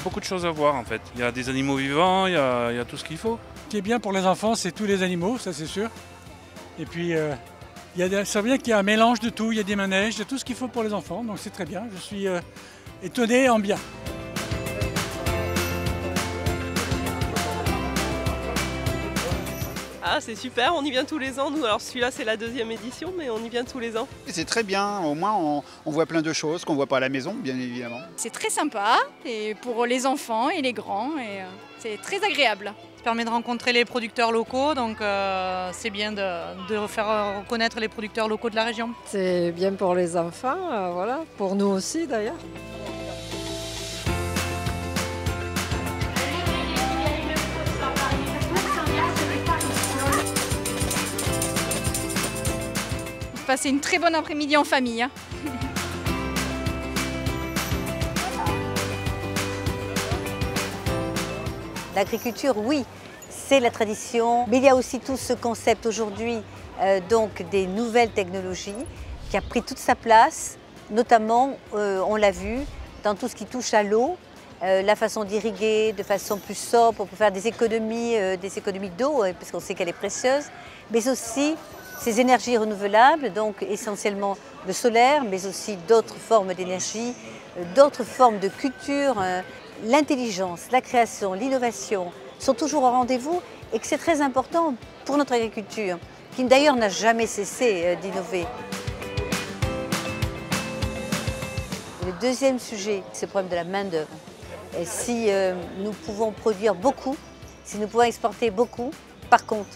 a beaucoup de choses à voir en fait. Il y a des animaux vivants, il y a tout ce qu'il faut. Ce qui est bien pour les enfants, c'est tous les animaux, ça c'est sûr. Et puis, ça veut dire qu'il y a un mélange de tout, il y a des manèges, il y a tout ce qu'il faut pour les enfants, donc c'est très bien. Je suis étonné en bien. Ah, c'est super, on y vient tous les ans. Nous, alors celui-là, c'est la 2e édition, mais on y vient tous les ans. C'est très bien, au moins on voit plein de choses qu'on ne voit pas à la maison, bien évidemment. C'est très sympa et pour les enfants et les grands, et c'est très agréable. Ça permet de rencontrer les producteurs locaux, donc c'est bien de faire reconnaître les producteurs locaux de la région. C'est bien pour les enfants, voilà, pour nous aussi d'ailleurs. Passer une très bonne après-midi en famille. L'agriculture, oui, c'est la tradition, mais il y a aussi tout ce concept aujourd'hui donc des nouvelles technologies qui a pris toute sa place, notamment, on l'a vu, dans tout ce qui touche à l'eau, la façon d'irriguer de façon plus sobre pour faire des économies d'eau, parce qu'on sait qu'elle est précieuse, mais aussi ces énergies renouvelables, donc essentiellement le solaire, mais aussi d'autres formes d'énergie, d'autres formes de culture. L'intelligence, la création, l'innovation sont toujours au rendez-vous et que c'est très important pour notre agriculture, qui d'ailleurs n'a jamais cessé d'innover. Le deuxième sujet, c'est le problème de la main-d'œuvre. Si nous pouvons produire beaucoup, si nous pouvons exporter beaucoup, par contre,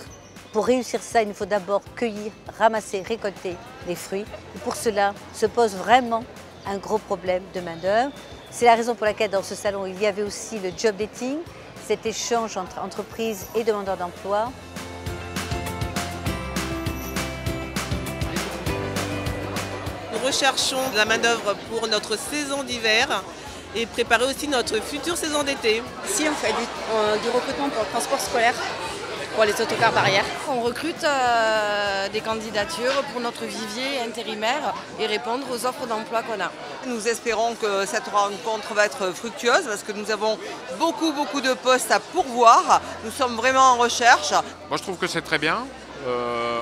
pour réussir ça, il nous faut d'abord cueillir, ramasser, récolter les fruits. Et pour cela, se pose vraiment un gros problème de main-d'œuvre. C'est la raison pour laquelle dans ce salon, il y avait aussi le job dating, cet échange entre entreprises et demandeurs d'emploi. Nous recherchons de la main-d'œuvre pour notre saison d'hiver et préparer aussi notre future saison d'été. Ici, on fait du recrutement pour le transport scolaire, pour les autocars barrières. On recrute des candidatures pour notre vivier intérimaire et répondre aux offres d'emploi qu'on a. Nous espérons que cette rencontre va être fructueuse parce que nous avons beaucoup de postes à pourvoir. Nous sommes vraiment en recherche. Moi je trouve que c'est très bien.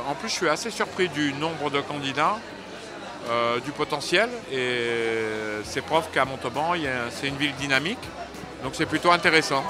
En plus je suis assez surpris du nombre de candidats, du potentiel, et c'est preuve qu'à Montauban c'est une ville dynamique, donc c'est plutôt intéressant.